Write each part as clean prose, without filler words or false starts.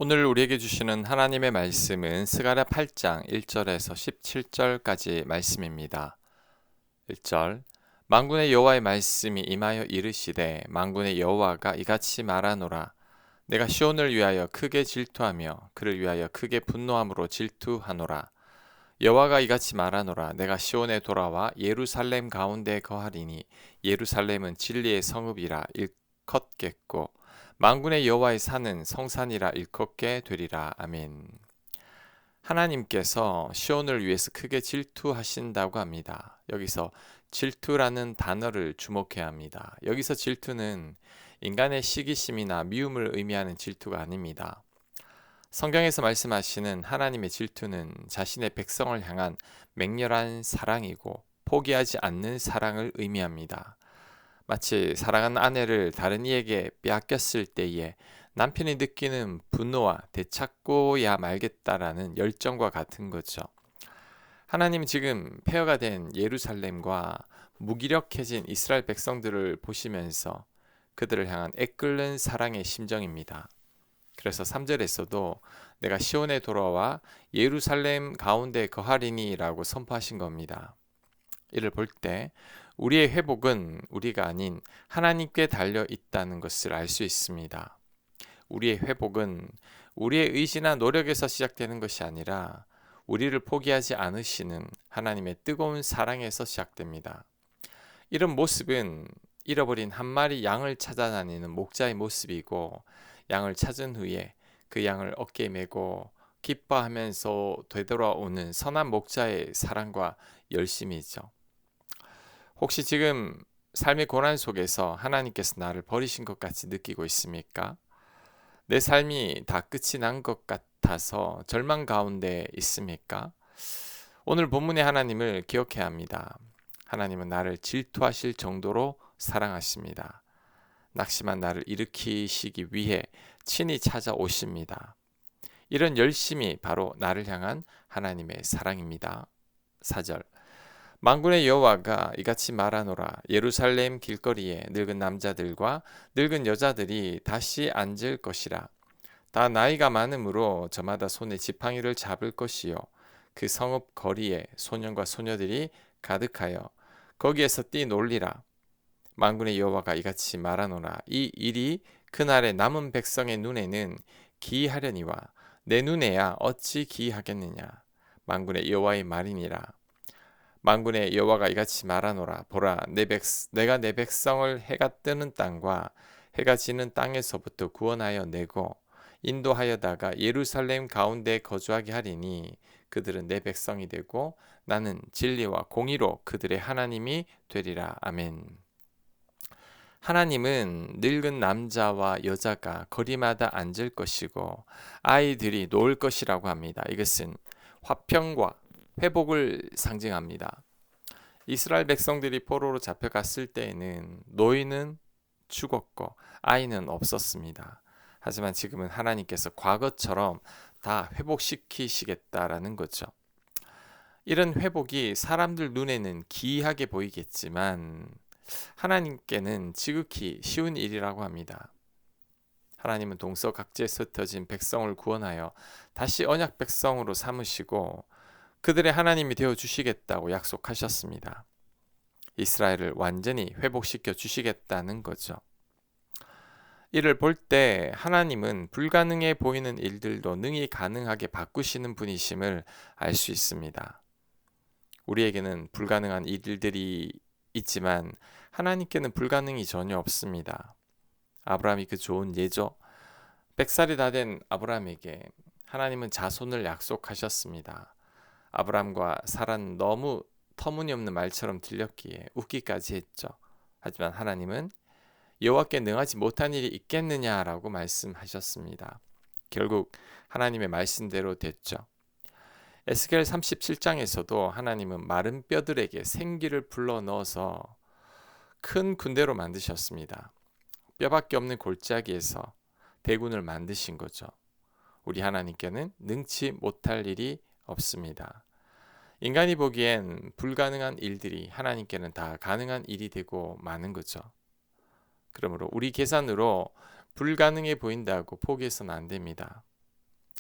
오늘 우리에게 주시는 하나님의 말씀은 스가랴 8장 1절에서 17절까지 말씀입니다. 1절 만군의 여호와의 말씀이 임하여 이르시되 만군의 여호와가 이같이 말하노라. 내가 시온을 위하여 크게 질투하며 그를 위하여 크게 분노함으로 질투하노라. 여호와가 이같이 말하노라. 내가 시온에 돌아와 예루살렘 가운데 거하리니 예루살렘은 진리의 성읍이라 일컫겠고 만군의 여호와의 산은 성산이라 일컫게 되리라. 아멘. 하나님께서 시온을 위해서 크게 질투하신다고 합니다. 여기서 질투라는 단어를 주목해야 합니다. 여기서 질투는 인간의 시기심이나 미움을 의미하는 질투가 아닙니다. 성경에서 말씀하시는 하나님의 질투는 자신의 백성을 향한 맹렬한 사랑이고 포기하지 않는 사랑을 의미합니다. 마치 사랑하는 아내를 다른 이에게 빼앗겼을 때에 남편이 느끼는 분노와 되찾고야 말겠다라는 열정과 같은 거죠. 하나님 지금 폐허가 된 예루살렘과 무기력해진 이스라엘 백성들을 보시면서 그들을 향한 애끓는 사랑의 심정입니다. 그래서 3절에서도 내가 시온에 돌아와 예루살렘 가운데 거하리니 라고 선포하신 겁니다. 이를 볼 때 우리의 회복은 우리가 아닌 하나님께 달려 있다는 것을 알 수 있습니다. 우리의 회복은 우리의 의지나 노력에서 시작되는 것이 아니라 우리를 포기하지 않으시는 하나님의 뜨거운 사랑에서 시작됩니다. 이런 모습은 잃어버린 한 마리 양을 찾아다니는 목자의 모습이고 양을 찾은 후에 그 양을 어깨에 메고 기뻐하면서 되돌아오는 선한 목자의 사랑과 열심이죠. 혹시 지금 삶의 고난 속에서 하나님께서 나를 버리신 것 같이 느끼고 있습니까? 내 삶이 다 끝이 난 것 같아서 절망 가운데 있습니까? 오늘 본문의 하나님을 기억해야 합니다. 하나님은 나를 질투하실 정도로 사랑하십니다. 낙심한 나를 일으키시기 위해 친히 찾아오십니다. 이런 열심이 바로 나를 향한 하나님의 사랑입니다. 4절 만군의 여호와가 이같이 말하노라. 예루살렘 길거리에 늙은 남자들과 늙은 여자들이 다시 앉을 것이라. 다 나이가 많으므로 저마다 손에 지팡이를 잡을 것이요 그 성읍 거리에 소년과 소녀들이 가득하여 거기에서 뛰놀리라. 만군의 여호와가 이같이 말하노라. 이 일이 그날의 남은 백성의 눈에는 기이하려니와 내 눈에야 어찌 기이하겠느냐. 만군의 여호와의 말이니라. 만군의 여호와가 이같이 말하노라. 보라, 내가 내 백성을 해가 뜨는 땅과 해가 지는 땅에서부터 구원하여 내고 인도하여다가 예루살렘 가운데 거주하게 하리니 그들은 내 백성이 되고 나는 진리와 공의로 그들의 하나님이 되리라. 아멘. 하나님은 늙은 남자와 여자가 거리마다 앉을 것이고 아이들이 놀 것이라고 합니다. 이것은 화평과 회복을 상징합니다. 이스라엘 백성들이 포로로 잡혀갔을 때에는 노인은 죽었고 아이는 없었습니다. 하지만 지금은 하나님께서 과거처럼 다 회복시키시겠다라는 거죠. 이런 회복이 사람들 눈에는 기이하게 보이겠지만 하나님께는 지극히 쉬운 일이라고 합니다. 하나님은 동서각지에서 흩어진 백성을 구원하여 다시 언약 백성으로 삼으시고 그들의 하나님이 되어 주시겠다고 약속하셨습니다. 이스라엘을 완전히 회복시켜 주시겠다는 거죠. 이를 볼 때 하나님은 불가능해 보이는 일들도 능히 가능하게 바꾸시는 분이심을 알 수 있습니다. 우리에게는 불가능한 일들이 있지만 하나님께는 불가능이 전혀 없습니다. 아브라함이 그 좋은 예죠. 100살이 다 된 아브라함에게 하나님은 자손을 약속하셨습니다. 아브라함과 사라는 너무 터무니없는 말처럼 들렸기에 웃기까지 했죠. 하지만 하나님은 여호와께 능하지 못한 일이 있겠느냐라고 말씀하셨습니다. 결국 하나님의 말씀대로 됐죠. 에스겔 37장에서도 하나님은 마른 뼈들에게 생기를 불러넣어서 큰 군대로 만드셨습니다. 뼈밖에 없는 골짜기에서 대군을 만드신 거죠. 우리 하나님께는 능치 못할 일이 없습니다. 인간이 보기엔 불가능한 일들이 하나님께는 다 가능한 일이 되고 마는 거죠. 그러므로 우리 계산으로 불가능해 보인다고 포기해서는 안 됩니다.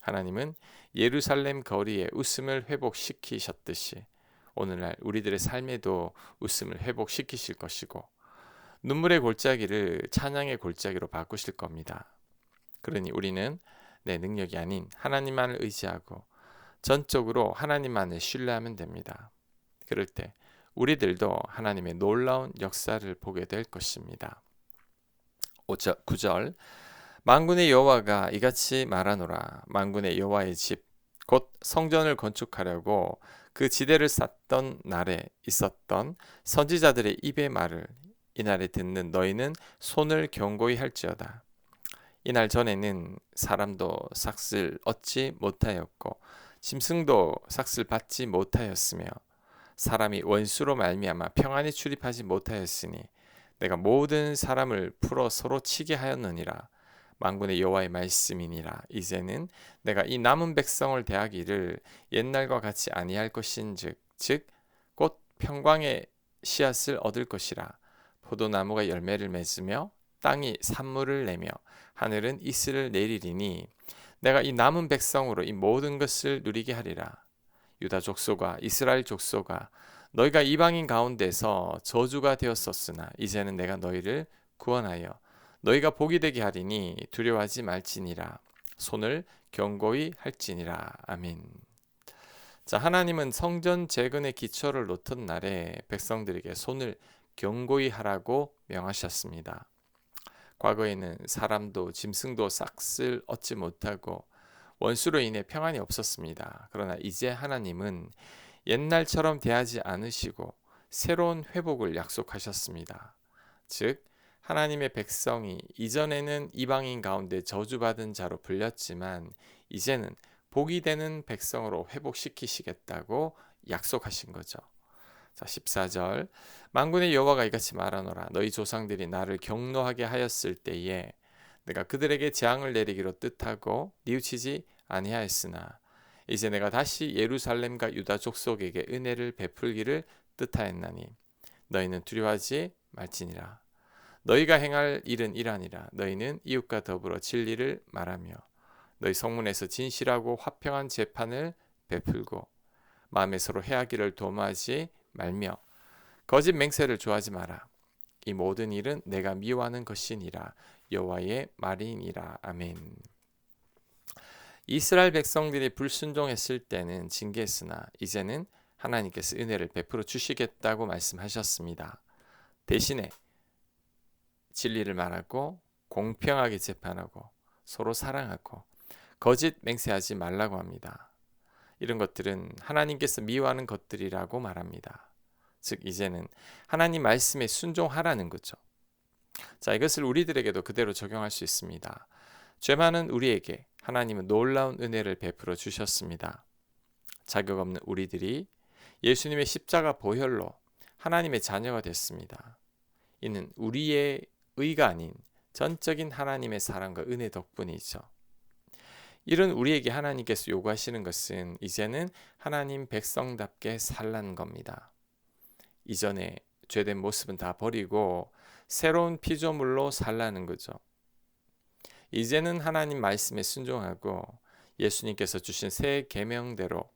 하나님은 예루살렘 거리에 웃음을 회복시키셨듯이 오늘날 우리들의 삶에도 웃음을 회복시키실 것이고 눈물의 골짜기를 찬양의 골짜기로 바꾸실 겁니다. 그러니 우리는 내 능력이 아닌 하나님만을 의지하고 전적으로 하나님만을 신뢰하면 됩니다. 그럴 때 우리들도 하나님의 놀라운 역사를 보게 될 것입니다. 9절 만군의 여호와가 이같이 말하노라. 만군의 여호와의 집 곧 성전을 건축하려고 그 지대를 쌓던 날에 있었던 선지자들의 입의 말을 이날에 듣는 너희는 손을 견고히 할지어다. 이날 전에는 사람도 삭슬 얻지 못하였고 짐승도 삭슬 받지 못하였으며 사람이 원수로 말미암아 평안히 출입하지 못하였으니 내가 모든 사람을 풀어 서로 치게 하였느니라. 만군의 여호와의 말씀이니라. 이제는 내가 이 남은 백성을 대하기를 옛날과 같이 아니할 것인즉 즉 곧 평광의 씨앗을 얻을 것이라. 포도나무가 열매를 맺으며 땅이 산물을 내며 하늘은 이슬을 내리리니 내가 이 남은 백성으로 이 모든 것을 누리게 하리라. 유다 족속과 이스라엘 족속아 너희가 이방인 가운데서 저주가 되었었으나 이제는 내가 너희를 구원하여 너희가 복이 되게 하리니 두려워하지 말지니라. 손을 견고히 할지니라. 아멘. 자, 하나님은 성전 재건의 기초를 놓던 날에 백성들에게 손을 견고히 하라고 명하셨습니다. 과거에는 사람도 짐승도 싹쓸 얻지 못하고 원수로 인해 평안이 없었습니다. 그러나 이제 하나님은 옛날처럼 대하지 않으시고 새로운 회복을 약속하셨습니다. 즉 하나님의 백성이 이전에는 이방인 가운데 저주받은 자로 불렸지만 이제는 복이 되는 백성으로 회복시키시겠다고 약속하신 거죠. 자, 14절 만군의 여호와가 이같이 말하노라. 너희 조상들이 나를 경노하게 하였을 때에 내가 그들에게 재앙을 내리기로 뜻하고 뉘우치지 아니하였으나 이제 내가 다시 예루살렘과 유다 족속에게 은혜를 베풀기를 뜻하였나니 너희는 두려워하지 말지니라. 너희가 행할 일은 이라니라. 너희는 이웃과 더불어 진리를 말하며 너희 성문에서 진실하고 화평한 재판을 베풀고 마음에 서로 해하기를 도모하지 말며 거짓 맹세를 좋아하지 마라. 이 모든 일은 내가 미워하는 것이니라. 여호와의 말이니라. 아멘. 이스라엘 백성들이 불순종했을 때는 징계했으나 이제는 하나님께서 은혜를 베풀어 주시겠다고 말씀하셨습니다. 대신에 진리를 말하고 공평하게 재판하고 서로 사랑하고 거짓 맹세하지 말라고 합니다. 이런 것들은 하나님께서 미워하는 것들이라고 말합니다. 즉 이제는 하나님 말씀에 순종하라는 거죠. 자, 이것을 우리들에게도 그대로 적용할 수 있습니다. 죄 많은 우리에게 하나님은 놀라운 은혜를 베풀어 주셨습니다. 자격 없는 우리들이 예수님의 십자가 보혈로 하나님의 자녀가 됐습니다. 이는 우리의 의가 아닌 전적인 하나님의 사랑과 은혜 덕분이죠. 이런 우리에게 하나님께서 요구하시는 것은 이제는 하나님 백성답게 살라는 겁니다. 이전에 죄된 모습은 다 버리고 새로운 피조물로 살라는 거죠. 이제는 하나님 말씀에 순종하고 예수님께서 주신 새 계명대로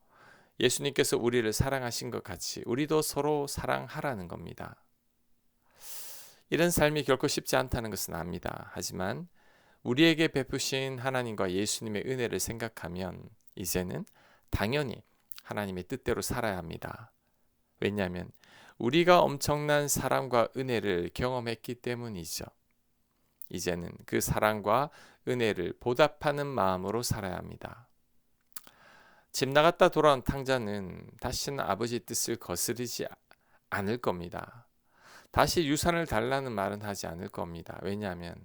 예수님께서 우리를 사랑하신 것 같이 우리도 서로 사랑하라는 겁니다. 이런 삶이 결코 쉽지 않다는 것은 압니다. 하지만 우리에게 베푸신 하나님과 예수님의 은혜를 생각하면 이제는 당연히 하나님의 뜻대로 살아야 합니다. 왜냐하면 우리가 엄청난 사랑과 은혜를 경험했기 때문이죠. 이제는 그 사랑과 은혜를 보답하는 마음으로 살아야 합니다. 집 나갔다 돌아온 탕자는 다시는 아버지 뜻을 거스르지 않을 겁니다. 다시 유산을 달라는 말은 하지 않을 겁니다. 왜냐하면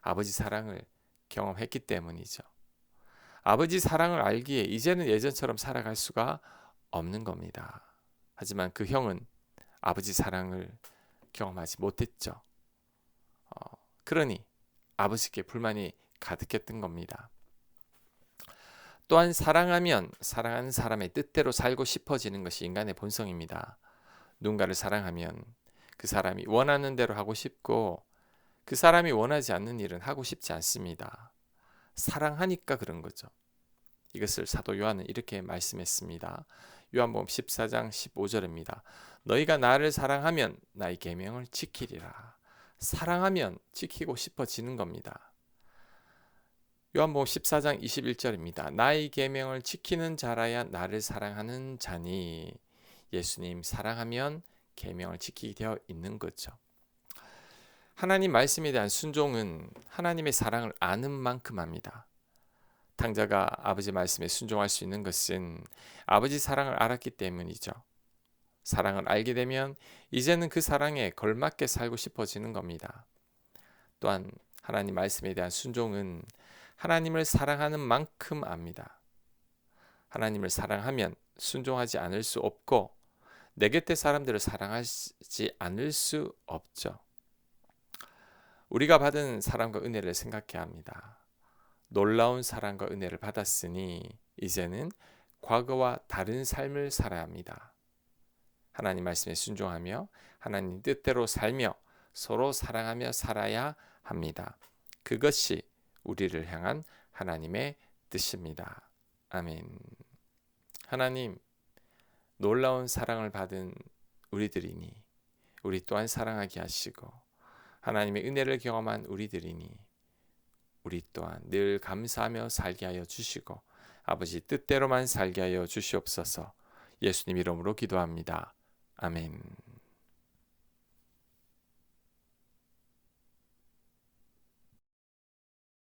아버지 사랑을 경험했기 때문이죠. 아버지 사랑을 알기에 이제는 예전처럼 살아갈 수가 없는 겁니다. 하지만 그 형은 아버지 사랑을 경험하지 못했죠. 그러니 아버지께 불만이 가득했던 겁니다. 또한 사랑하면 사랑하는 사람의 뜻대로 살고 싶어지는 것이 인간의 본성입니다. 누군가를 사랑하면 그 사람이 원하는 대로 하고 싶고 그 사람이 원하지 않는 일은 하고 싶지 않습니다. 사랑하니까 그런 거죠. 이것을 사도 요한은 이렇게 말씀했습니다. 요한복음 14장 15절입니다. 너희가 나를 사랑하면 나의 계명을 지키리라. 사랑하면 지키고 싶어지는 겁니다. 요한복음 14장 21절입니다. 나의 계명을 지키는 자라야 나를 사랑하는 자니. 예수님 사랑하면 계명을 지키게 되어 있는 거죠. 하나님 말씀에 대한 순종은 하나님의 사랑을 아는 만큼 합니다. 탕자가 아버지 말씀에 순종할 수 있는 것은 아버지 사랑을 알았기 때문이죠. 사랑을 알게 되면 이제는 그 사랑에 걸맞게 살고 싶어지는 겁니다. 또한 하나님 말씀에 대한 순종은 하나님을 사랑하는 만큼 압니다. 하나님을 사랑하면 순종하지 않을 수 없고 내 곁의 사람들을 사랑하지 않을 수 없죠. 우리가 받은 사랑과 은혜를 생각해야 합니다. 놀라운 사랑과 은혜를 받았으니 이제는 과거와 다른 삶을 살아야 합니다. 하나님 말씀에 순종하며 하나님 뜻대로 살며 서로 사랑하며 살아야 합니다. 그것이 우리를 향한 하나님의 뜻입니다. 아멘. 하나님, 놀라운 사랑을 받은 우리들이니 우리 또한 사랑하게 하시고 하나님의 은혜를 경험한 우리들이니 우리 또한 늘 감사하며 살게 하여 주시고 아버지 뜻대로만 살게 하여 주시옵소서. 예수님 이름으로 기도합니다. 아멘.